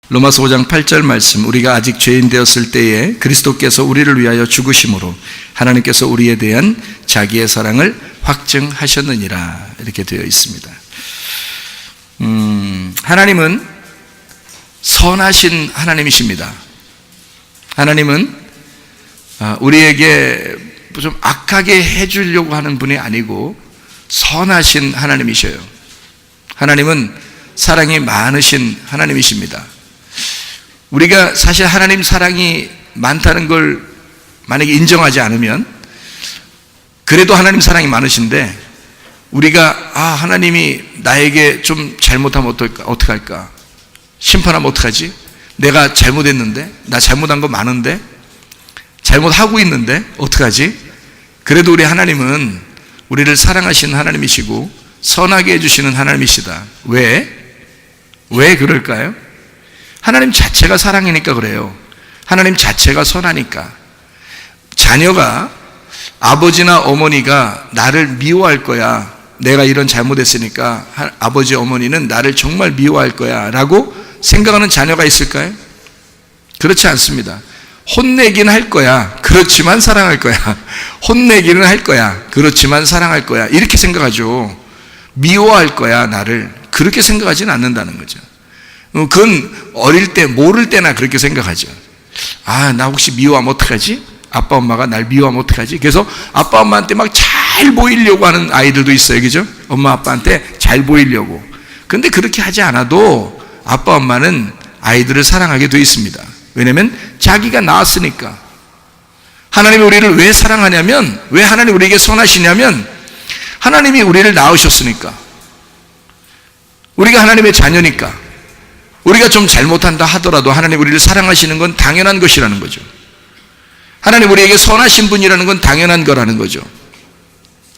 로마서 5장 8절 말씀, 우리가 아직 죄인 되었을 때에 그리스도께서 우리를 위하여 죽으심으로 하나님께서 우리에 대한 자기의 사랑을 확증하셨느니라, 이렇게 되어 있습니다. 하나님은 선하신 하나님이십니다. 하나님은 우리에게 좀 악하게 해주려고 하는 분이 아니고 선하신 하나님이셔요. 하나님은 사랑이 많으신 하나님이십니다. 우리가 사실 하나님 사랑이 많다는 걸 만약에 인정하지 않으면, 그래도 하나님 사랑이 많으신데 우리가 하나님이 나에게 좀 잘못하면 어떡할까? 심판하면 어떡하지? 내가 잘못했는데, 나 잘못한 거 많은데, 잘못하고 있는데 어떡하지? 그래도 우리 하나님은 우리를 사랑하시는 하나님이시고 선하게 해주시는 하나님이시다. 왜 그럴까요? 하나님 자체가 사랑이니까 그래요. 하나님 자체가 선하니까. 자녀가 아버지나 어머니가 나를 미워할 거야, 내가 이런 잘못했으니까 아버지 어머니는 나를 정말 미워할 거야 라고 생각하는 자녀가 있을까요? 그렇지 않습니다. 혼내긴 할 거야, 그렇지만 사랑할 거야. 혼내기는 할 거야, 그렇지만 사랑할 거야, 이렇게 생각하죠. 미워할 거야 나를, 그렇게 생각하지는 않는다는 거죠. 그건 어릴 때, 모를 때나 그렇게 생각하죠. 나 혹시 미워하면 어떡하지? 아빠 엄마가 날 미워하면 어떡하지? 그래서 아빠 엄마한테 막 잘 보이려고 하는 아이들도 있어요, 그죠? 엄마 아빠한테 잘 보이려고. 근데 그렇게 하지 않아도 아빠 엄마는 아이들을 사랑하게 되어 있습니다. 왜냐하면 자기가 낳았으니까. 하나님이 우리를 왜 사랑하냐면, 왜 하나님이 우리에게 선하시냐면, 하나님이 우리를 낳으셨으니까. 우리가 하나님의 자녀니까. 우리가 좀 잘못한다 하더라도 하나님 우리를 사랑하시는 건 당연한 것이라는 거죠. 하나님 우리에게 선하신 분이라는 건 당연한 거라는 거죠.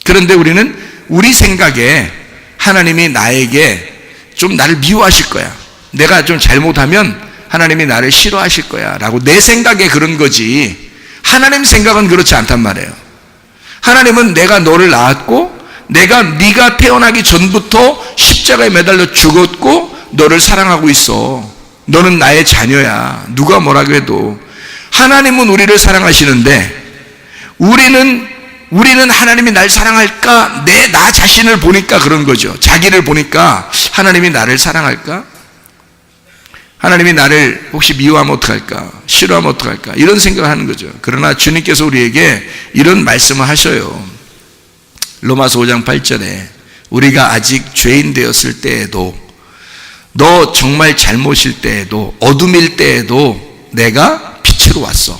그런데 우리는 우리 생각에 하나님이 나에게 좀 나를 미워하실 거야, 내가 좀 잘못하면 하나님이 나를 싫어하실 거야 라고 내 생각에 그런 거지, 하나님 생각은 그렇지 않단 말이에요. 하나님은 내가 너를 낳았고 네가 태어나기 전부터 십자가에 매달려 죽었고 너를 사랑하고 있어. 너는 나의 자녀야. 누가 뭐라고 해도 하나님은 우리를 사랑하시는데, 우리는 하나님이 날 사랑할까? 나 자신을 보니까 그런 거죠. 자기를 보니까 하나님이 나를 사랑할까? 하나님이 나를 혹시 미워하면 어떡할까? 싫어하면 어떡할까? 이런 생각을 하는 거죠. 그러나 주님께서 우리에게 이런 말씀을 하셔요. 로마서 5장 8절에 우리가 아직 죄인 되었을 때에도, 너 정말 잘못일 때에도, 어둠일 때에도 내가 빛으로 왔어.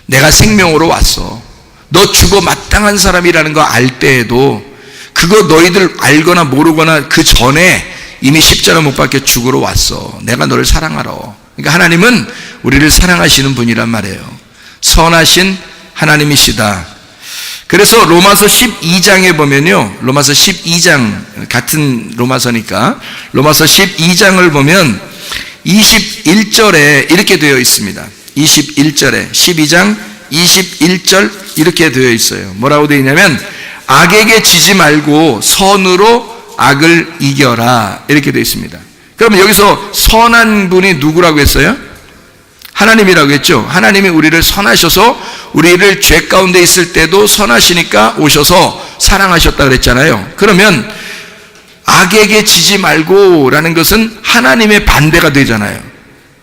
내가 생명으로 왔어. 너 죽어 마땅한 사람이라는 거 알 때에도, 그거 너희들 알거나 모르거나 그 전에 이미 십자가 못 박혀 죽으러 왔어. 내가 너를 사랑하러. 그러니까 하나님은 우리를 사랑하시는 분이란 말이에요. 선하신 하나님이시다. 그래서 로마서 12장에 보면요, 로마서 12장, 같은 로마서니까 로마서 12장을 보면 21절에 이렇게 되어 있습니다. 21절에, 12장 21절 이렇게 되어 있어요. 뭐라고 되어 있냐면, 악에게 지지 말고 선으로 악을 이겨라, 이렇게 되어 있습니다. 그러면 여기서 선한 분이 누구라고 했어요? 하나님이라고 했죠. 하나님이 우리를 선하셔서 우리를 죄 가운데 있을 때도 선하시니까 오셔서 사랑하셨다 그랬잖아요. 그러면 악에게 지지 말고 라는 것은 하나님의 반대가 되잖아요.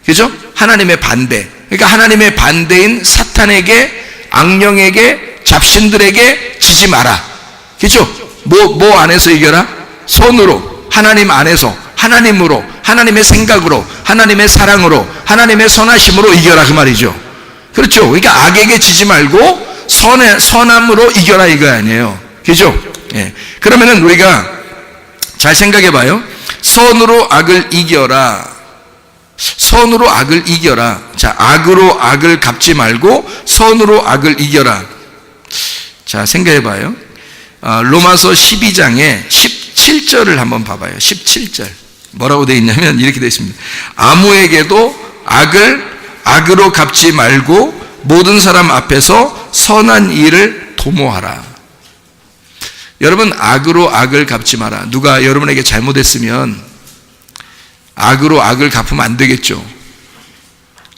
그죠? 하나님의 반대. 그러니까 하나님의 반대인 사탄에게, 악령에게, 잡신들에게 지지 마라. 그죠? 뭐 안에서 이겨라? 손으로, 하나님 안에서, 하나님으로, 하나님의 생각으로, 하나님의 사랑으로, 하나님의 선하심으로 이겨라, 그 말이죠. 그렇죠? 그러니까 악에게 지지 말고 선함으로 이겨라, 이거 아니에요. 그죠? 예. 그러면은 우리가 잘 생각해 봐요. 선으로 악을 이겨라. 선으로 악을 이겨라. 자, 악으로 악을 갚지 말고 선으로 악을 이겨라. 자, 생각해 봐요. 로마서 12장에 17절을 한번 봐봐요. 17절. 뭐라고 되어 있냐면 이렇게 되어 있습니다. 아무에게도 악을 악으로 갚지 말고 모든 사람 앞에서 선한 일을 도모하라. 여러분, 악으로 악을 갚지 마라. 누가 여러분에게 잘못했으면 악으로 악을 갚으면 안 되겠죠.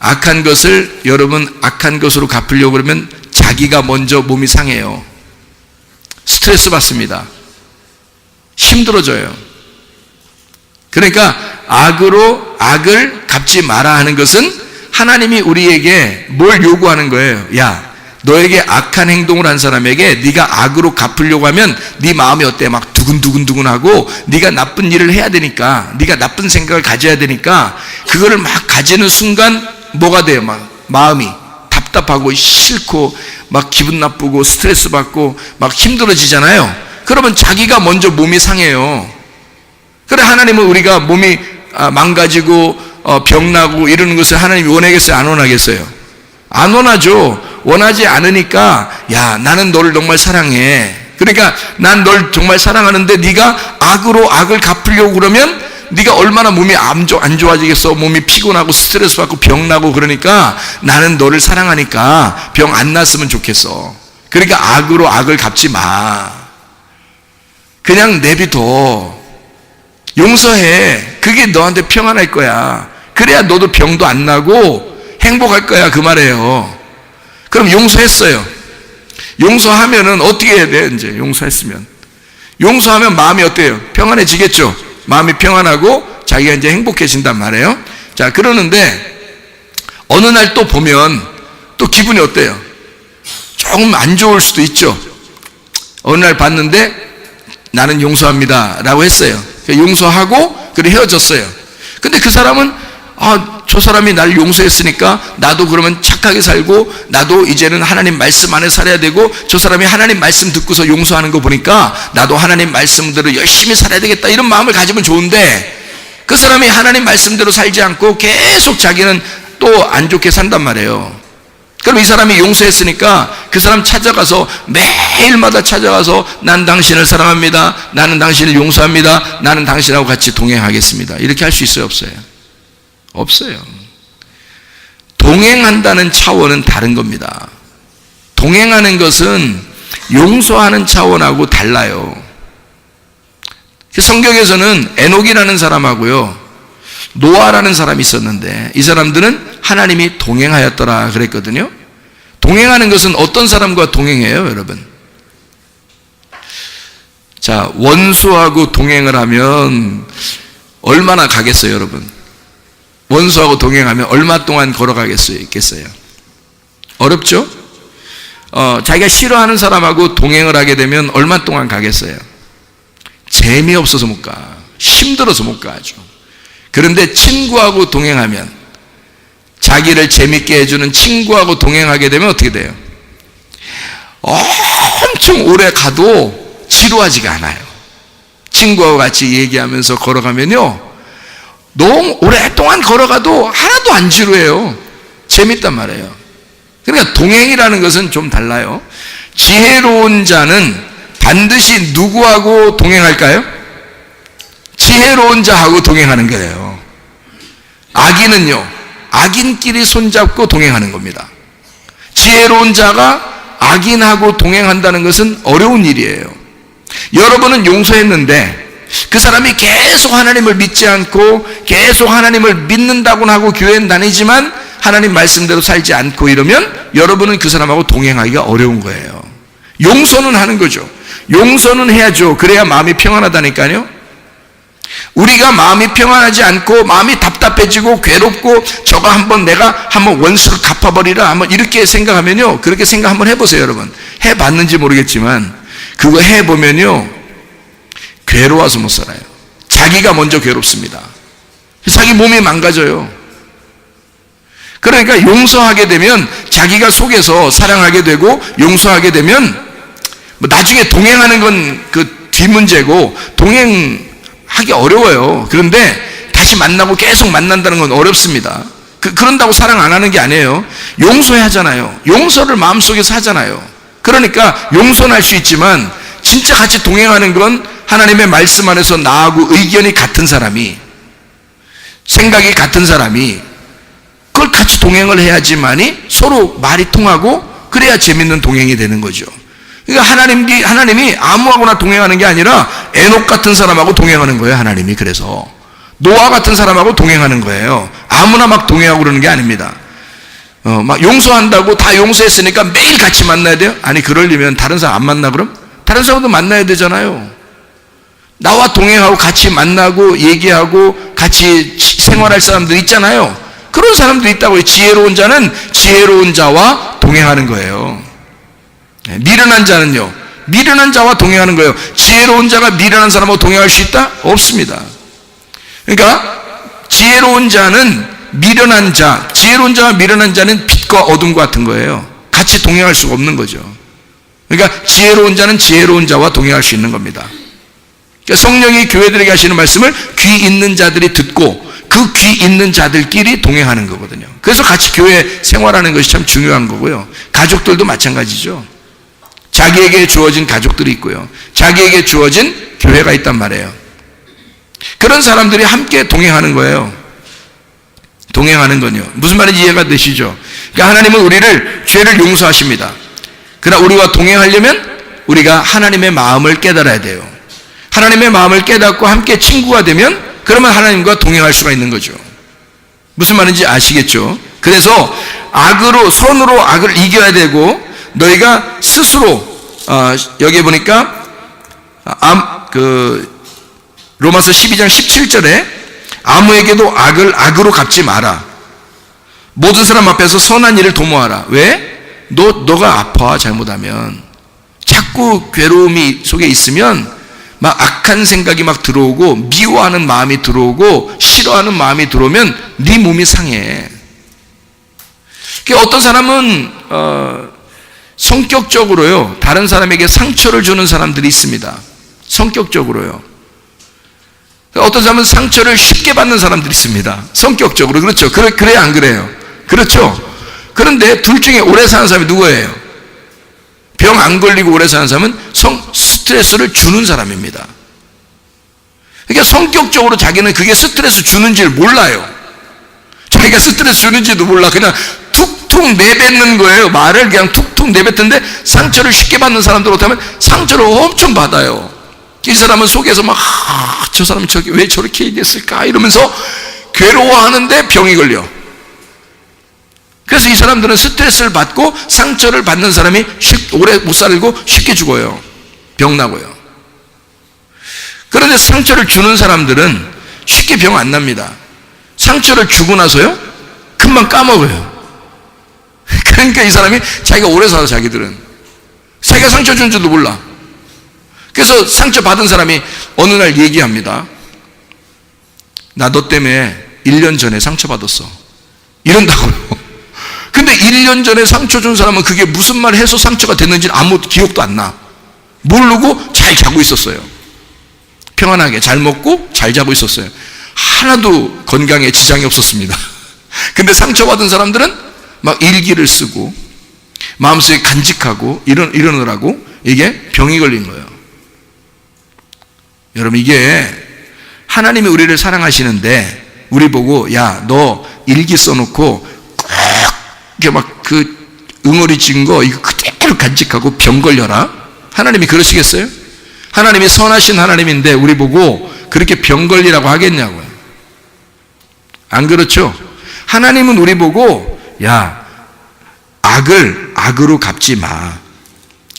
악한 것을 여러분 악한 것으로 갚으려고 그러면 자기가 먼저 몸이 상해요. 스트레스 받습니다. 힘들어져요. 그러니까 악으로 악을 갚지 마라 하는 것은 하나님이 우리에게 뭘 요구하는 거예요. 야, 너에게 악한 행동을 한 사람에게 네가 악으로 갚으려고 하면 네 마음이 어때? 막 두근두근두근하고 네가 나쁜 일을 해야 되니까, 네가 나쁜 생각을 가져야 되니까 그거를 막 가지는 순간 뭐가 돼요? 막 마음이 답답하고 싫고 막 기분 나쁘고 스트레스 받고 막 힘들어지잖아요. 그러면 자기가 먼저 몸이 상해요. 그래, 하나님은 우리가 몸이 망가지고 병나고 이러는 것을 하나님이 원하겠어요? 안 원하겠어요? 안 원하죠. 원하지 않으니까 야, 나는 너를 정말 사랑해. 그러니까 난 널 정말 사랑하는데 네가 악으로 악을 갚으려고 그러면 네가 얼마나 몸이 안 좋아지겠어. 몸이 피곤하고 스트레스 받고 병나고. 그러니까 나는 너를 사랑하니까 병 안 났으면 좋겠어. 그러니까 악으로 악을 갚지 마. 그냥 내비둬. 용서해. 그게 너한테 평안할 거야. 그래야 너도 병도 안 나고 행복할 거야, 그 말이에요. 그럼 용서했어요. 용서하면은 어떻게 해야 돼? 이제 용서했으면 용서하면 마음이 어때요? 평안해지겠죠. 마음이 평안하고 자기가 이제 행복해진단 말이에요. 자, 그러는데 어느 날 또 보면 또 기분이 어때요? 조금 안 좋을 수도 있죠. 어느 날 봤는데 나는 용서합니다 라고 했어요. 용서하고 그래 헤어졌어요. 근데 그 사람은 저 사람이 나를 용서했으니까 나도 그러면 착하게 살고 나도 이제는 하나님 말씀 안에 살아야 되고, 저 사람이 하나님 말씀 듣고서 용서하는 거 보니까 나도 하나님 말씀대로 열심히 살아야 되겠다 이런 마음을 가지면 좋은데, 그 사람이 하나님 말씀대로 살지 않고 계속 자기는 또 안 좋게 산단 말이에요. 그럼 이 사람이 용서했으니까 그 사람 찾아가서 매일마다 찾아가서 난 당신을 사랑합니다, 나는 당신을 용서합니다, 나는 당신하고 같이 동행하겠습니다, 이렇게 할 수 있어요? 없어요? 없어요. 동행한다는 차원은 다른 겁니다. 동행하는 것은 용서하는 차원하고 달라요. 성경에서는 에녹이라는 사람하고요 노아라는 사람이 있었는데 이 사람들은 하나님이 동행하였더라 그랬거든요. 동행하는 것은 어떤 사람과 동행해요, 여러분? 자, 원수하고 동행을 하면 얼마나 가겠어요, 여러분? 원수하고 동행하면 얼마 동안 걸어가겠어요? 어렵죠? 자기가 싫어하는 사람하고 동행을 하게 되면 얼마 동안 가겠어요? 재미없어서 못 가. 힘들어서 못 가죠. 그런데 친구하고 동행하면, 자기를 재밌게 해주는 친구하고 동행하게 되면 어떻게 돼요? 엄청 오래 가도 지루하지가 않아요. 친구하고 같이 얘기하면서 걸어가면요 너무 오랫동안 걸어가도 하나도 안 지루해요. 재밌단 말이에요. 그러니까 동행이라는 것은 좀 달라요. 지혜로운 자는 반드시 누구하고 동행할까요? 지혜로운 자하고 동행하는 거예요. 악인은요 악인끼리 손잡고 동행하는 겁니다. 지혜로운 자가 악인하고 동행한다는 것은 어려운 일이에요. 여러분은 용서했는데 그 사람이 계속 하나님을 믿지 않고 계속 하나님을 믿는다고는 하고 교회는 다니지만 하나님 말씀대로 살지 않고 이러면 여러분은 그 사람하고 동행하기가 어려운 거예요. 용서는 하는 거죠. 용서는 해야죠. 그래야 마음이 평안하다니까요. 우리가 마음이 평안하지 않고 마음이 답답해지고 괴롭고 저거 내가 한번 원수를 갚아버리라 한번 이렇게 생각하면요, 그렇게 생각 한번 해보세요. 여러분 해봤는지 모르겠지만 그거 해보면요 괴로워서 못 살아요. 자기가 먼저 괴롭습니다. 자기 몸이 망가져요. 그러니까 용서하게 되면 자기가 속에서 사랑하게 되고, 용서하게 되면 나중에 동행하는 건 그 뒷문제고 동행하기 어려워요. 그런데 다시 만나고 계속 만난다는 건 어렵습니다. 그런다고 사랑 안 하는 게 아니에요. 용서해야 하잖아요. 용서를 마음속에서 하잖아요. 그러니까 용서는 할 수 있지만 진짜 같이 동행하는 건 하나님의 말씀 안에서 나하고 의견이 같은 사람이, 생각이 같은 사람이 그걸 같이 동행을 해야지만이 서로 말이 통하고 그래야 재밌는 동행이 되는 거죠. 그러니까 하나님이 아무하고나 동행하는 게 아니라 에녹 같은 사람하고 동행하는 거예요. 하나님이 그래서 노아 같은 사람하고 동행하는 거예요. 아무나 막 동행하고 그러는 게 아닙니다. 막 용서한다고 다 용서했으니까 매일 같이 만나야 돼요? 아니, 그러려면 다른 사람 안 만나 그럼? 다른 사람도 만나야 되잖아요. 나와 동행하고 같이 만나고 얘기하고 같이 생활할 사람들 있잖아요. 그런 사람도 있다고요. 지혜로운 자는 지혜로운 자와 동행하는 거예요. 미련한 자는요, 미련한 자와 동행하는 거예요. 지혜로운 자가 미련한 사람하고 동행할 수 있다? 없습니다. 그러니까 지혜로운 자는 미련한 자, 지혜로운 자와 미련한 자는 빛과 어둠 같은 거예요. 같이 동행할 수가 없는 거죠. 그러니까 지혜로운 자는 지혜로운 자와 동행할 수 있는 겁니다. 그러니까 성령이 교회들에게 하시는 말씀을 귀 있는 자들이 듣고 그 귀 있는 자들끼리 동행하는 거거든요. 그래서 같이 교회 생활하는 것이 참 중요한 거고요. 가족들도 마찬가지죠. 자기에게 주어진 가족들이 있고요, 자기에게 주어진 교회가 있단 말이에요. 그런 사람들이 함께 동행하는 거예요. 동행하는 건요, 무슨 말인지 이해가 되시죠? 그러니까 하나님은 우리를 죄를 용서하십니다. 그러나 우리와 동행하려면 우리가 하나님의 마음을 깨달아야 돼요. 하나님의 마음을 깨닫고 함께 친구가 되면 그러면 하나님과 동행할 수가 있는 거죠. 무슨 말인지 아시겠죠? 그래서 악으로, 선으로 악을 이겨야 되고, 너희가 스스로 여기 보니까 로마서 12장 17절에 아무에게도 악을 악으로 갚지 마라. 모든 사람 앞에서 선한 일을 도모하라. 왜? 너가 아파, 잘못하면. 자꾸 괴로움이 속에 있으면 막 악한 생각이 막 들어오고, 미워하는 마음이 들어오고, 싫어하는 마음이 들어오면 네 몸이 상해. 어떤 사람은 성격적으로요, 다른 사람에게 상처를 주는 사람들이 있습니다. 성격적으로요. 어떤 사람은 상처를 쉽게 받는 사람들이 있습니다. 성격적으로. 그렇죠. 그래야 안 그래요? 그렇죠. 그런데 둘 중에 오래 사는 사람이 누구예요? 병 안 걸리고 오래 사는 사람은 스트레스를 주는 사람입니다. 그러니까 성격적으로 자기는 그게 스트레스 주는지를 몰라요. 자기가 스트레스 주는지도 몰라. 그냥 툭툭 내뱉는 거예요. 말을 그냥 툭툭 내뱉는데, 상처를 쉽게 받는 사람들 그렇다면 상처를 엄청 받아요. 이 사람은 속에서 막, 저 사람이 왜 저렇게 얘기했을까 이러면서 괴로워하는데 병이 걸려. 그래서 이 사람들은 스트레스를 받고 상처를 받는 사람이 오래 못 살고 쉽게 죽어요. 병 나고요. 그런데 상처를 주는 사람들은 쉽게 병 안 납니다. 상처를 주고 나서요, 금방 까먹어요. 그러니까 이 사람이 자기가 오래 살아, 자기들은. 자기가 상처 준 줄도 몰라. 그래서 상처 받은 사람이 어느 날 얘기합니다. 나 너 때문에 1년 전에 상처 받았어. 이런다고요. 근데 1년 전에 상처 준 사람은 그게 무슨 말 해서 상처가 됐는지는 아무 기억도 안 나. 모르고 잘 자고 있었어요. 평안하게 잘 먹고 잘 자고 있었어요. 하나도 건강에 지장이 없었습니다. 근데 상처받은 사람들은 막 일기를 쓰고 마음속에 간직하고 이러느라고 이게 병이 걸린 거예요. 여러분, 이게 하나님이 우리를 사랑하시는데 우리 보고, 야, 너 일기 써놓고 꼭 이렇게 막 그 응어리 찍은 거 이거 그대로 간직하고 병 걸려라? 하나님이 그러시겠어요? 하나님이 선하신 하나님인데 우리 보고 그렇게 병 걸리라고 하겠냐고요. 안 그렇죠? 하나님은 우리 보고, 야, 악을 악으로 갚지 마.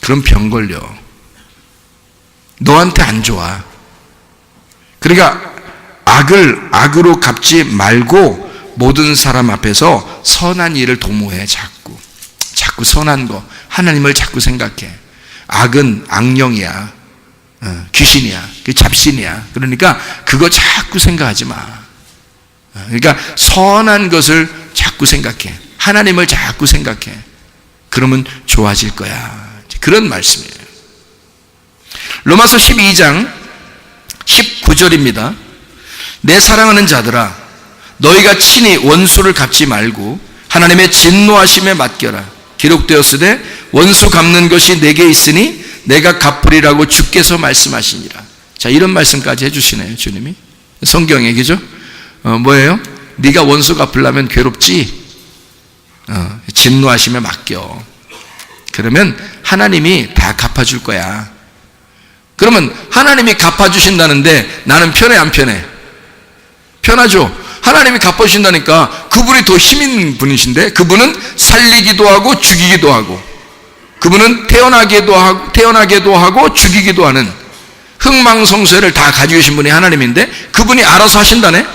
그럼 병 걸려. 너한테 안 좋아. 그러니까 악을 악으로 갚지 말고 모든 사람 앞에서 선한 일을 도모해. 자꾸 선한 거, 하나님을 자꾸 생각해. 악은 악령이야, 귀신이야, 잡신이야. 그러니까 그거 자꾸 생각하지 마. 그러니까 선한 것을 자꾸 생각해. 하나님을 자꾸 생각해. 그러면 좋아질 거야. 그런 말씀이에요. 로마서 12장 19절입니다. 내 사랑하는 자들아, 너희가 친히 원수를 갚지 말고 하나님의 진노하심에 맡겨라. 기록되었으되 원수 갚는 것이 내게 있으니 내가 갚으리라고 주께서 말씀하시니라. 자, 이런 말씀까지 해주시네요, 주님이. 성경에, 그죠? 뭐예요? 네가 원수 갚으려면 괴롭지? 진노하심에 맡겨. 그러면 하나님이 다 갚아줄 거야. 그러면 하나님이 갚아주신다는데 나는 편해, 안 편해? 편하죠? 하나님이 갚아주신다니까. 그분이 더 힘 있는 분이신데, 그분은 살리기도 하고 죽이기도 하고, 그분은 태어나게도 하고 죽이기도 하는 흥망성쇠를 다 가지고 계신 분이 하나님인데, 그분이 알아서 하신다네.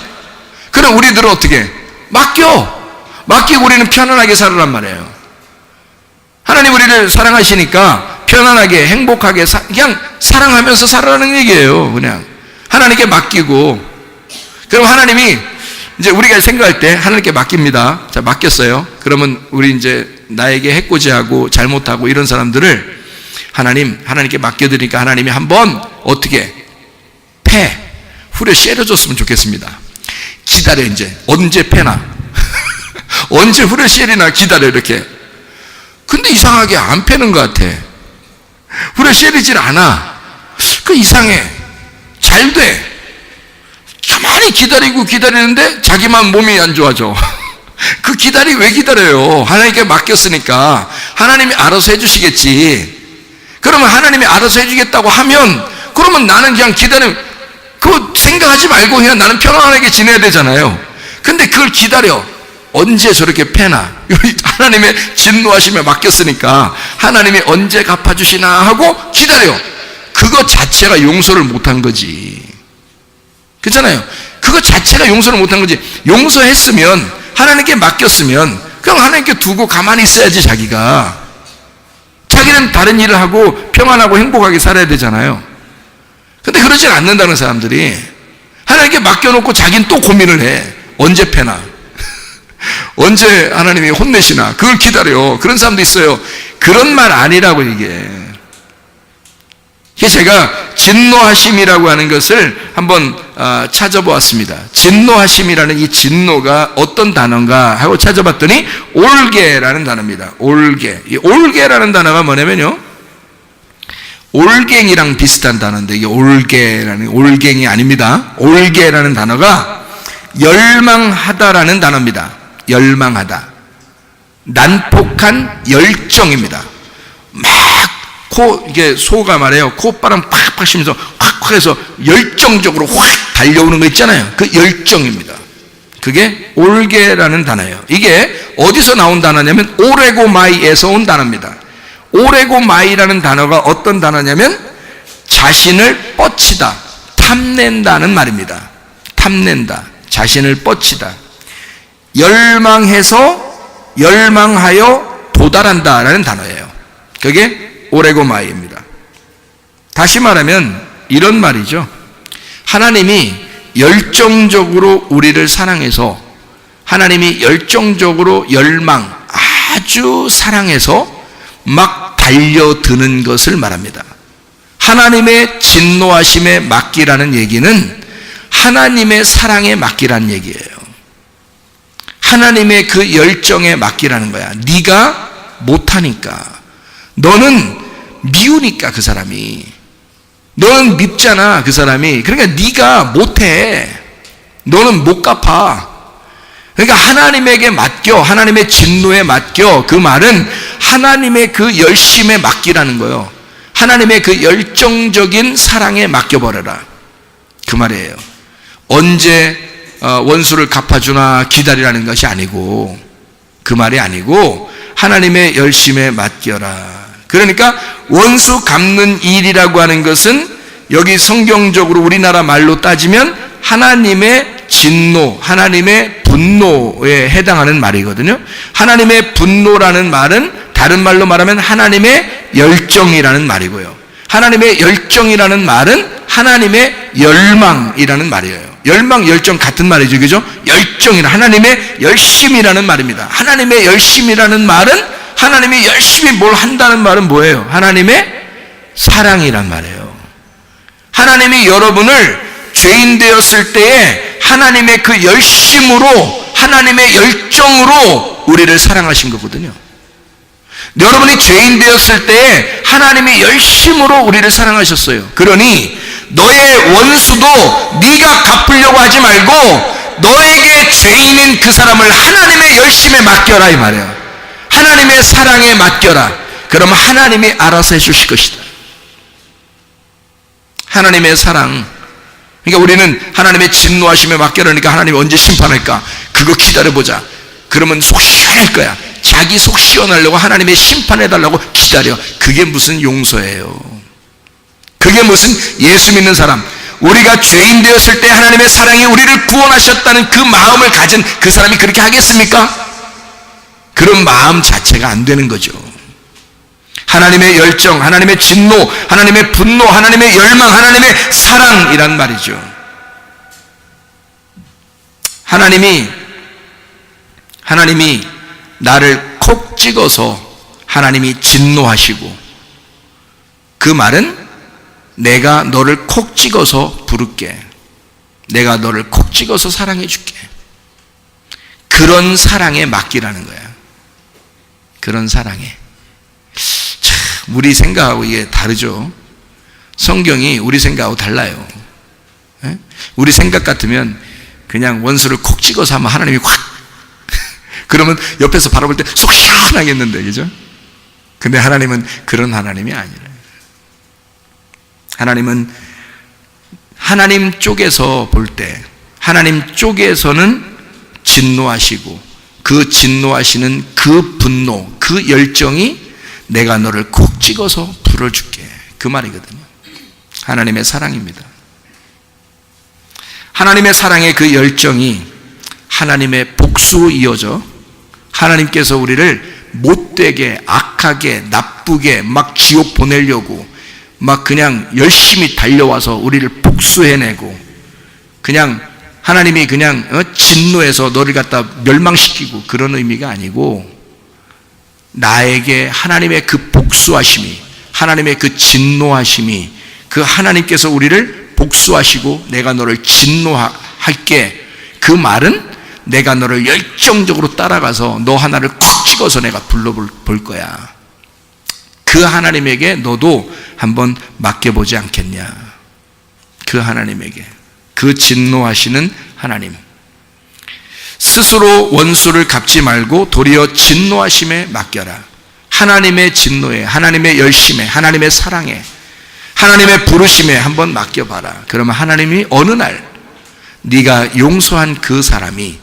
그럼 우리들은 어떻게? 맡기고 우리는 편안하게 살으란 말이에요. 하나님 우리를 사랑하시니까 편안하게 행복하게 그냥 사랑하면서 살아라는 얘기예요. 그냥 하나님께 맡기고. 그럼 하나님이 이제 우리가 생각할 때 하나님께 맡깁니다. 자, 맡겼어요. 그러면 우리 이제 나에게 해코지하고 잘못하고 이런 사람들을 하나님께 맡겨드리니까 하나님이 한번 어떻게 후려 씨려줬으면 좋겠습니다. 기다려. 이제 언제 패나 언제 후려 씨리나 기다려. 이렇게. 근데 이상하게 안 패는 것 같아. 후려 씨리질 않아. 그 이상해. 잘 돼. 가만히 기다리는데 자기만 몸이 안 좋아져. 그 왜 기다려요? 하나님께 맡겼으니까 하나님이 알아서 해주시겠지. 그러면 하나님이 알아서 해주겠다고 하면, 그러면 나는 그냥 그거 생각하지 말고 그냥 나는 평안하게 지내야 되잖아요. 근데 그걸 기다려. 언제 저렇게 패나? 하나님의 진노하심에 맡겼으니까 하나님이 언제 갚아주시나 하고 기다려. 그거 자체가 용서를 못한 거지. 그렇잖아요. 그거 자체가 용서를 못한 거지. 용서했으면, 하나님께 맡겼으면 그냥 하나님께 두고 가만히 있어야지. 자기는 다른 일을 하고 평안하고 행복하게 살아야 되잖아요. 근데 그러진 않는다는 사람들이 하나님께 맡겨놓고 자기는 또 고민을 해. 언제 패나? 언제 하나님이 혼내시나? 그걸 기다려. 그런 사람도 있어요. 그런 말 아니라고 이게. 제가 진노하심이라고 하는 것을 한번 찾아보았습니다. 진노하심이라는 이 진노가 어떤 단어인가 하고 찾아봤더니 올게라는 단어입니다. 올게. 이 올게라는 단어가 뭐냐면요, 올갱이랑 비슷한 단어인데, 이게 올갱이 아닙니다. 올게라는 단어가 열망하다라는 단어입니다. 열망하다. 난폭한 열정입니다. 이게 소가 말이에요. 콧바람 팍팍 쉬면서 확 해서 열정적으로 확 달려오는 거 있잖아요. 그 열정입니다. 그게 올게라는 단어예요. 이게 어디서 나온 단어냐면 오레고마이에서 온 단어입니다. 오레고마이라는 단어가 어떤 단어냐면 자신을 뻗치다, 탐낸다는 말입니다. 탐낸다, 자신을 뻗치다. 열망하여 도달한다라는 단어예요. 그게 오레고마이입니다. 다시 말하면 이런 말이죠. 하나님이 열정적으로 우리를 사랑해서, 하나님이 열정적으로 아주 사랑해서 막 달려드는 것을 말합니다. 하나님의 진노하심에 맡기라는 얘기는 하나님의 사랑에 맡기라는 얘기예요. 하나님의 그 열정에 맡기라는 거야. 네가 못하니까, 너는 미우니까, 그 사람이 너는 밉잖아, 그 사람이. 그러니까 네가 못해. 너는 못 갚아. 그러니까 하나님에게 맡겨, 하나님의 진노에 맡겨. 그 말은 하나님의 그 열심에 맡기라는 거예요. 하나님의 그 열정적인 사랑에 맡겨버려라, 그 말이에요. 언제 원수를 갚아주나 기다리라는 것이 아니고, 그 말이 아니고 하나님의 열심에 맡겨라. 그러니까 원수 갚는 일이라고 하는 것은 여기 성경적으로 우리나라 말로 따지면 하나님의 진노, 하나님의 분노에 해당하는 말이거든요. 하나님의 분노라는 말은 다른 말로 말하면 하나님의 열정이라는 말이고요. 하나님의 열정이라는 말은 하나님의 열망이라는 말이에요. 열망, 열정 같은 말이죠. 그죠? 열정이나 하나님의 열심이라는 말입니다. 하나님의 열심이라는 말은 하나님이 열심히 뭘 한다는 말은 뭐예요? 하나님의 사랑이란 말이에요. 하나님이 여러분을 죄인 되었을 때에 하나님의 그 열심으로, 하나님의 열정으로 우리를 사랑하신 거거든요. 여러분이 죄인 되었을 때에 하나님이 열심으로 우리를 사랑하셨어요. 그러니 너의 원수도 네가 갚으려고 하지 말고 너에게 죄인인 그 사람을 하나님의 열심에 맡겨라, 이 말이에요. 하나님의 사랑에 맡겨라. 그러면 하나님이 알아서 해주실 것이다. 하나님의 사랑, 그러니까 우리는 하나님의 진노하심에 맡겨라니까 하나님이 언제 심판할까? 그거 기다려보자. 그러면 속 시원할 거야. 자기 속 시원하려고 하나님의 심판해달라고 기다려. 그게 무슨 용서예요? 그게 무슨 예수 믿는 사람, 우리가 죄인 되었을 때 하나님의 사랑이 우리를 구원하셨다는 그 마음을 가진 그 사람이 그렇게 하겠습니까? 그런 마음 자체가 안 되는 거죠. 하나님의 열정, 하나님의 진노, 하나님의 분노, 하나님의 열망, 하나님의 사랑이란 말이죠. 하나님이 나를 콕 찍어서 하나님이 진노하시고, 그 말은 내가 너를 콕 찍어서 부를게. 내가 너를 콕 찍어서 사랑해 줄게. 그런 사랑에 맡기라는 거야. 그런 사랑에. 참, 우리 생각하고 이게 다르죠. 성경이 우리 생각하고 달라요. 에? 우리 생각 같으면 그냥 원수를 콕 찍어서 하면 하나님이 확 그러면 옆에서 바라볼 때 속 시원하겠는데, 그죠? 근데 하나님은 그런 하나님이 아니라, 하나님은 하나님 쪽에서 볼 때 하나님 쪽에서는 진노하시고, 그 진노하시는 그 분노, 그 열정이 내가 너를 콕 찍어서 불어줄게, 그 말이거든요. 하나님의 사랑입니다. 하나님의 사랑의 그 열정이 하나님의 복수로 이어져 하나님께서 우리를 못되게, 악하게, 나쁘게 막 지옥 보내려고 막 그냥 열심히 달려와서 우리를 복수해내고, 그냥 하나님이 그냥 진노해서 너를 갖다 멸망시키고 그런 의미가 아니고, 나에게 하나님의 그 복수하심이, 하나님의 그 진노하심이, 그 하나님께서 우리를 복수하시고 내가 너를 진노할게, 그 말은 내가 너를 열정적으로 따라가서 너 하나를 콕 찍어서 내가 불러볼 거야. 그 하나님에게 너도 한번 맡겨보지 않겠냐. 그 하나님에게, 그 진노하시는 하나님, 스스로 원수를 갚지 말고 도리어 진노하심에 맡겨라. 하나님의 진노에, 하나님의 열심에, 하나님의 사랑에, 하나님의 부르심에 한번 맡겨봐라. 그러면 하나님이 어느 날 네가 용서한 그 사람이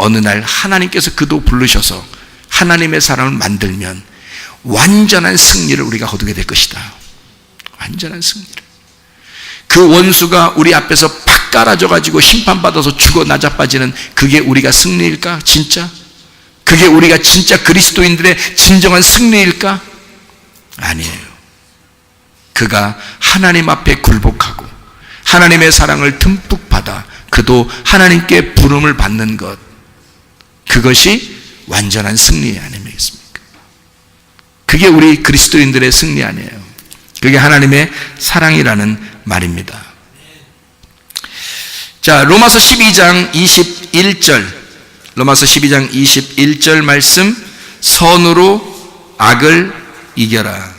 어느 날 하나님께서 그도 부르셔서 하나님의 사람을 만들면 완전한 승리를 우리가 거두게 될 것이다. 완전한 승리를. 그 원수가 우리 앞에서 팍 깔아져가지고 심판받아서 죽어 나자빠지는 그게 우리가 승리일까? 진짜? 그게 우리가 진짜 그리스도인들의 진정한 승리일까? 아니에요. 그가 하나님 앞에 굴복하고 하나님의 사랑을 듬뿍 받아 그도 하나님께 부름을 받는 것, 그것이 완전한 승리 아니겠습니까? 그게 우리 그리스도인들의 승리 아니에요. 그게 하나님의 사랑이라는 말입니다. 자, 로마서 12장 21절, 로마서 12장 21절 말씀, 선으로 악을 이겨라.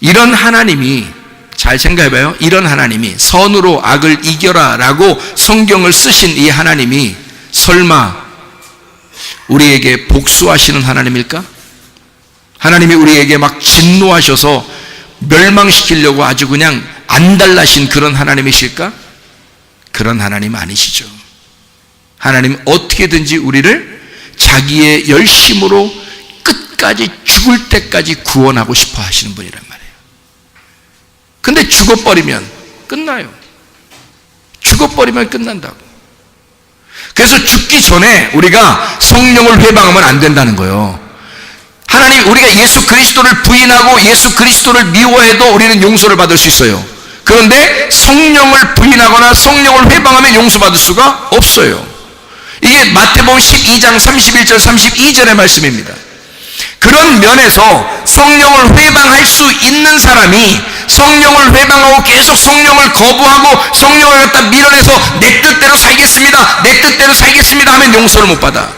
이런 하나님이, 잘 생각해봐요. 이런 하나님이, 선으로 악을 이겨라 라고 성경을 쓰신 이 하나님이 설마 우리에게 복수하시는 하나님일까? 하나님이 우리에게 막 진노하셔서 멸망시키려고 아주 그냥 안달나신 그런 하나님이실까? 그런 하나님 아니시죠. 하나님은 어떻게든지 우리를 자기의 열심으로 끝까지 죽을 때까지 구원하고 싶어 하시는 분이란 말이에요. 근데 죽어버리면 끝나요. 죽어버리면 끝난다고. 그래서 죽기 전에 우리가 성령을 회방하면 안 된다는 거예요. 하나님, 우리가 예수 그리스도를 부인하고 예수 그리스도를 미워해도 우리는 용서를 받을 수 있어요. 그런데 성령을 부인하거나 성령을 회방하면 용서받을 수가 없어요. 이게 마태복음 12장 31절 32절의 말씀입니다. 그런 면에서 성령을 회방할 수 있는 사람이 성령을 회방하고 계속 성령을 거부하고 성령을 갖다 밀어내서 내 뜻대로 살겠습니다, 내 뜻대로 살겠습니다 하면 용서를 못 받아.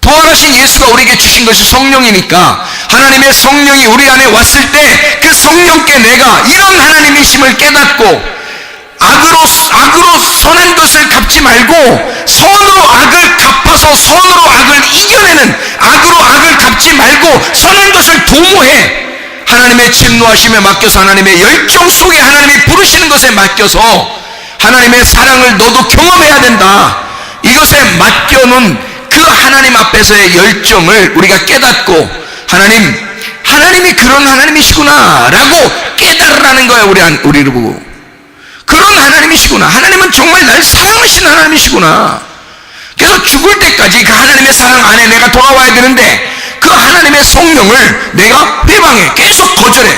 부활하신 예수가 우리에게 주신 것이 성령이니까 하나님의 성령이 우리 안에 왔을 때 그 성령께 내가 이런 하나님이심을 깨닫고 악으로 선한 것을 갚지 말고 선으로 악을 갚아서 선으로 악을 이겨내는, 악으로 악을 갚지 말고 선한 것을 도모해 하나님의 진노하심에 맡겨서 하나님의 열정 속에 하나님이 부르시는 것에 맡겨서 하나님의 사랑을 너도 경험해야 된다. 이것에 맡겨놓은 그 하나님 앞에서의 열정을 우리가 깨닫고 하나님이 그런 하나님이시구나 라고 깨달으라는 거야. 우리를 보고 그런 하나님이시구나. 하나님은 정말 날 사랑하시는 하나님이시구나. 그래서 죽을 때까지 그 하나님의 사랑 안에 내가 돌아와야 되는데 그 하나님의 성령을 내가 회방해. 계속 거절해.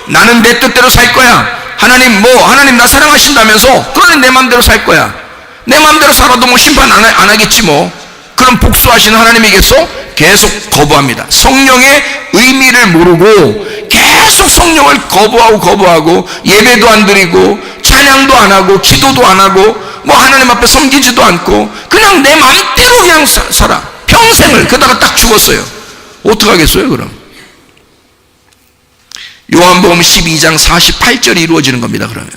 나는 내 뜻대로 살 거야. 하나님 나 사랑하신다면서 그러니 내 마음대로 살 거야. 내 마음대로 살아도 심판 안 하겠지 그럼 복수하시는 하나님이겠어? 계속 거부합니다. 성령의 의미를 모르고 계속 성령을 거부하고 예배도 안 드리고 찬양도 안 하고 기도도 안 하고 하나님 앞에 섬기지도 않고 그냥 내 마음대로 그냥 살아. 평생을 그러다가 딱 죽었어요. 어떡하겠어요 그럼? 요한복음 12장 48절이 이루어지는 겁니다. 그러면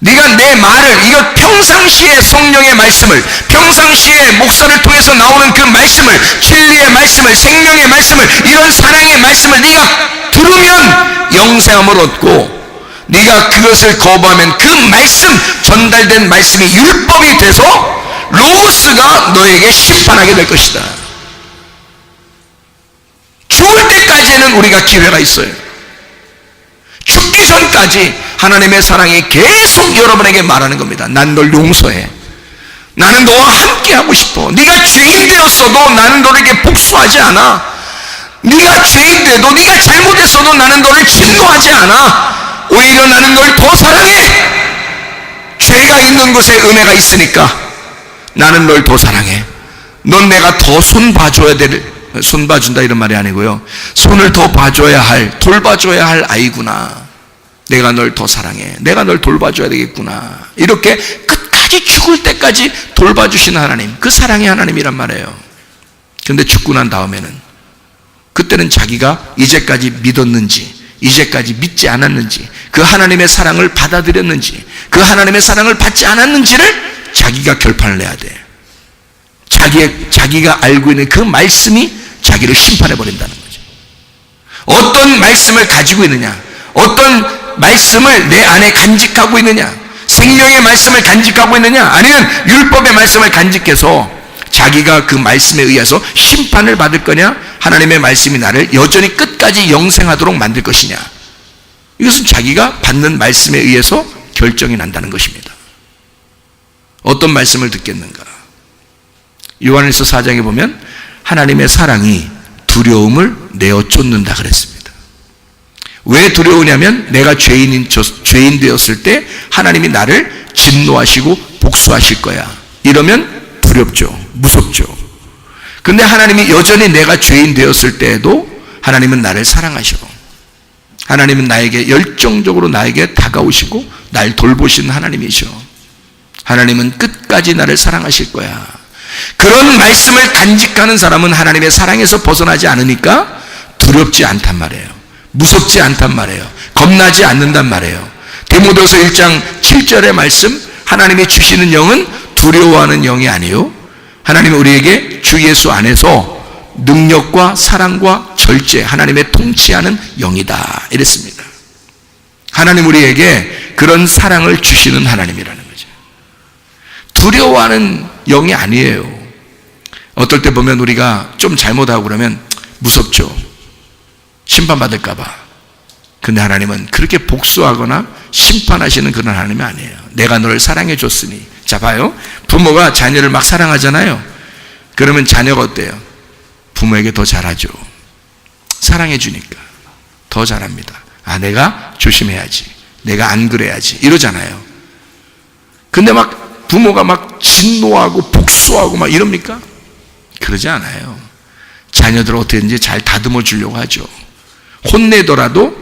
네가 내 말을, 이거 평상시에 성령의 말씀을, 평상시에 목사를 통해서 나오는 그 말씀을, 진리의 말씀을, 생명의 말씀을, 이런 사랑의 말씀을 네가 들으면 영생함을 얻고, 네가 그것을 거부하면 그 말씀, 전달된 말씀이 율법이 돼서 로고스가 너에게 심판하게 될 것이다. 죽을 때까지는 우리가 기회가 있어요. 죽기 전까지 하나님의 사랑이 계속 여러분에게 말하는 겁니다. 난 널 용서해. 나는 너와 함께 하고 싶어. 네가 죄인 되었어도 나는 너에게 복수하지 않아. 네가 죄인 돼도, 네가 잘못했어도 나는 너를 진노하지 않아. 오히려 나는 널 더 사랑해. 죄가 있는 곳에 은혜가 있으니까 나는 널 더 사랑해. 넌 내가 더 손 봐준다 이런 말이 아니고요, 손을 더 봐줘야 할, 돌봐줘야 할 아이구나. 내가 널 더 사랑해. 내가 널 돌봐줘야 되겠구나. 이렇게 끝까지 죽을 때까지 돌봐주시는 하나님, 그 사랑의 하나님이란 말이에요. 그런데 죽고 난 다음에는, 그때는 자기가 이제까지 믿었는지, 이제까지 믿지 않았는지, 그 하나님의 사랑을 받아들였는지, 그 하나님의 사랑을 받지 않았는지를 자기가 결판을 내야 돼. 자기가 알고 있는 그 말씀이 자기를 심판해버린다는 거죠. 어떤 말씀을 가지고 있느냐, 어떤 말씀을 내 안에 간직하고 있느냐, 생명의 말씀을 간직하고 있느냐, 아니면 율법의 말씀을 간직해서 자기가 그 말씀에 의해서 심판을 받을 거냐, 하나님의 말씀이 나를 여전히 끝까지 영생하도록 만들 것이냐, 이것은 자기가 받는 말씀에 의해서 결정이 난다는 것입니다. 어떤 말씀을 듣겠는가? 요한일서 4장에 보면 하나님의 사랑이 두려움을 내어 쫓는다 그랬습니다. 왜 두려우냐면, 내가 죄인 되었을 때 하나님이 나를 진노하시고 복수하실 거야. 이러면 두렵죠. 무섭죠. 근데 하나님이 여전히 내가 죄인 되었을 때에도 하나님은 나를 사랑하셔. 하나님은 나에게 열정적으로 나에게 다가오시고 날 돌보시는 하나님이셔. 하나님은 끝까지 나를 사랑하실 거야. 그런 말씀을 간직하는 사람은 하나님의 사랑에서 벗어나지 않으니까 두렵지 않단 말이에요. 무섭지 않단 말이에요. 겁나지 않는단 말이에요. 디모데후서 1장 7절의 말씀, 하나님이 주시는 영은 두려워하는 영이 아니요, 하나님이 우리에게 주 예수 안에서 능력과 사랑과 절제, 하나님의 통치하는 영이다 이랬습니다. 하나님 우리에게 그런 사랑을 주시는 하나님이라는 거죠. 두려워하는 영이 아니에요. 어떨 때 보면 우리가 좀 잘못하고 그러면 무섭죠. 심판받을까 봐. 근데 하나님은 그렇게 복수하거나 심판하시는 그런 하나님이 아니에요. 내가 너를 사랑해 줬으니. 자, 봐요. 부모가 자녀를 막 사랑하잖아요. 그러면 자녀가 어때요? 부모에게 더 잘하죠. 사랑해 주니까 더 잘합니다. 아, 내가 조심해야지, 내가 안 그래야지, 이러잖아요. 근데 막 부모가 막 진노하고 복수하고 막 이럽니까? 그러지 않아요. 자녀들 어떻게든지 잘 다듬어 주려고 하죠. 혼내더라도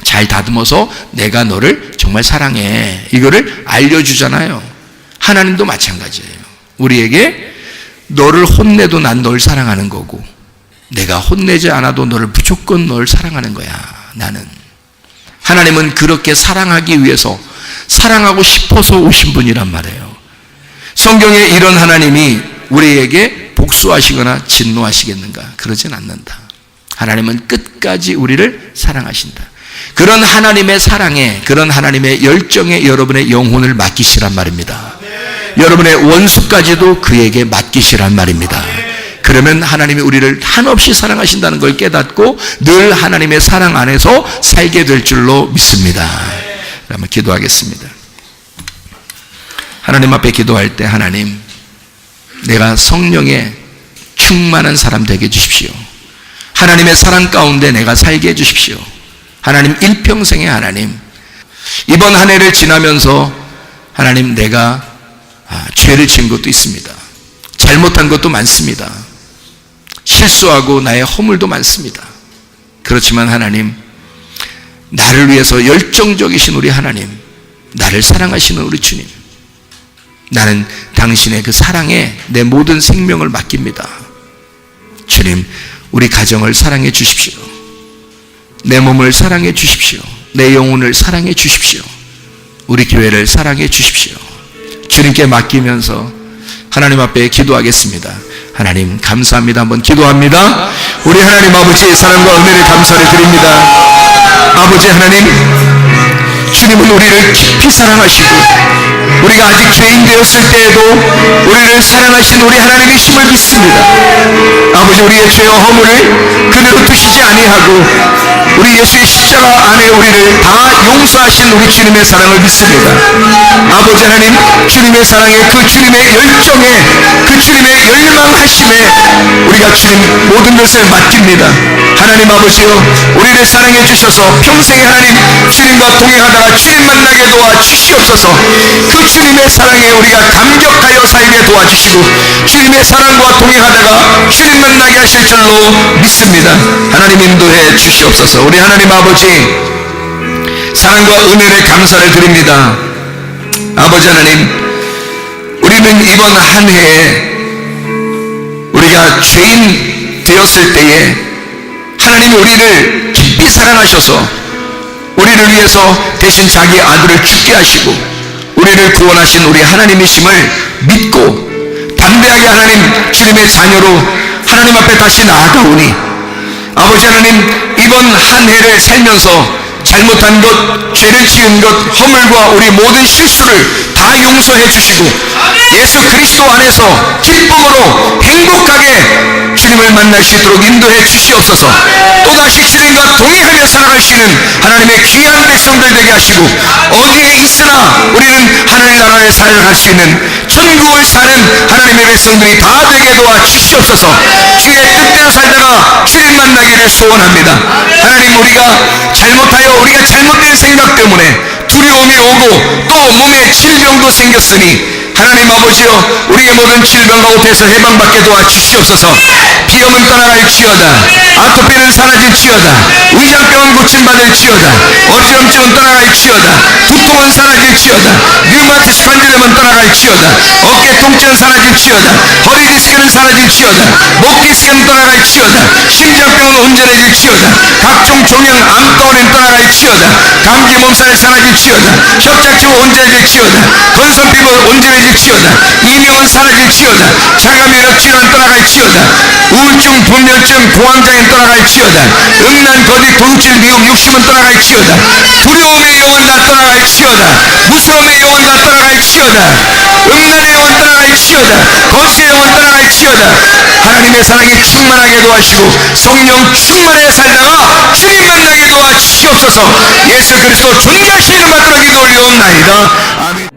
잘 다듬어서 내가 너를 정말 사랑해, 이거를 알려주잖아요. 하나님도 마찬가지예요. 우리에게 너를 혼내도 난 널 사랑하는 거고, 내가 혼내지 않아도 너를 무조건 널 사랑하는 거야, 나는. 하나님은 그렇게 사랑하기 위해서, 사랑하고 싶어서 오신 분이란 말이에요. 성경에 이런 하나님이 우리에게 복수하시거나 진노하시겠는가? 그러진 않는다. 하나님은 끝까지 우리를 사랑하신다. 그런 하나님의 사랑에, 그런 하나님의 열정에 여러분의 영혼을 맡기시란 말입니다. 여러분의 원수까지도 그에게 맡기시란 말입니다. 그러면 하나님이 우리를 한없이 사랑하신다는 걸 깨닫고 늘 하나님의 사랑 안에서 살게 될 줄로 믿습니다. 그러면 기도하겠습니다. 하나님 앞에 기도할 때, 하나님, 내가 성령에 충만한 사람 되게 해주십시오. 하나님의 사랑 가운데 내가 살게 해주십시오. 하나님, 일평생의 하나님, 이번 한 해를 지나면서 하나님, 내가 죄를 지은 것도 있습니다. 잘못한 것도 많습니다. 실수하고 나의 허물도 많습니다. 그렇지만 하나님, 나를 위해서 열정적이신 우리 하나님, 나를 사랑하시는 우리 주님, 나는 당신의 그 사랑에 내 모든 생명을 맡깁니다. 주님, 우리 가정을 사랑해 주십시오. 내 몸을 사랑해 주십시오. 내 영혼을 사랑해 주십시오. 우리 교회를 사랑해 주십시오. 주님께 맡기면서 하나님 앞에 기도하겠습니다. 하나님, 감사합니다. 한번 기도합니다. 우리 하나님 아버지의 사랑과 은혜를 감사를 드립니다. 아버지 하나님, 주님은 우리를 깊이 사랑하시고 우리가 아직 죄인 되었을 때에도 우리를 사랑하신 우리 하나님이심을 믿습니다. 아버지, 우리의 죄와 허물을 그대로 두시지 아니하고 우리 예수의 십자가 안에 우리를 다 용서하신 우리 주님의 사랑을 믿습니다. 아버지 하나님, 주님의 사랑에, 그 주님의 열정에, 그 주님의 열망하심에 우리가 주님 모든 것을 맡깁니다. 하나님 아버지여, 우리를 사랑해 주셔서 평생에 하나님 주님과 동행하다가 주님 만나게 도와 주시옵소서. 그 주님의 사랑에 우리가 감격하여 살게 도와주시고 주님의 사랑과 동행하다가 주님 만나게 하실 줄로 믿습니다. 하나님 인도해 주시옵소서. 우리 하나님 아버지, 사랑과 은혜를 감사를 드립니다. 아버지 하나님, 우리는 이번 한 해에 우리가 죄인 되었을 때에 하나님이 우리를 깊이 사랑하셔서 우리를 위해서 대신 자기 아들을 죽게 하시고 우리를 구원하신 우리 하나님이심을 믿고 담대하게 하나님 주님의 자녀로 하나님 앞에 다시 나아가오니, 아버지 하나님, 이번 한 해를 살면서 잘못한 것, 죄를 지은 것, 허물과 우리 모든 실수를 다 용서해 주시고 예수 그리스도 안에서 기쁨으로 행복하게 주님을 만날 수 있도록 인도해 주시옵소서. 또다시 주님과 동행하며 살아갈 수 있는 하나님의 귀한 백성들 되게 하시고 어디에 있으나 우리는 하늘 나라에 살아갈 수 있는 천국을 사는 하나님의 백성들이 다 되게 도와 주시옵소서. 주의 뜻대로 살다가 주님 만나기를 소원합니다. 하나님, 우리가 잘못하여 우리가 잘못된 생각 때문에 두려움이 오고 또 몸에 질병도 생겼으니 하나님 아버지여, 우리의 모든 질병 가운데서 해방받게 도와주시옵소서. 비염은 떠나갈지어다, 아토피는 사라질지어다, 위장병은 고침받을지어다, 어지럼증은 떠나갈지어다, 두통은 사라질지어다, 류마티스 관절염은 떠나갈지어다, 어깨 통증은 사라질지어다, 허리 디스크는 사라질지어다, 목 디스크는 떠나갈지어다, 심장병은 온전해질지어다, 각종 종양 암덩어리는 떠나갈지어다, 감기 몸살 사라질지어다, 협착증은 온전해질지어다, 건선피부 온전해질지어다, 이명은 사라질지어다, 자가면역 질환 떠나갈지어다, 우울증, 불면증, 공황장애 떠나갈지어다, 음란, 거짓, 도둑질, 미혹, 욕심은 떠나갈지어다, 두려움의 영혼 다 떠나갈지어다, 무서움의 영혼 다 떠나갈지어다, 음란의 영혼 떠나갈지어다, 거짓의 영혼 떠나갈지어다. 하나님의 사랑이 충만하게 도와주시고 성령 충만하게 살다가 주님 만나게 도와주시옵소서. 예수 그리스도 존귀하신 이름 받들어 기도 올리옵나이다. 아멘.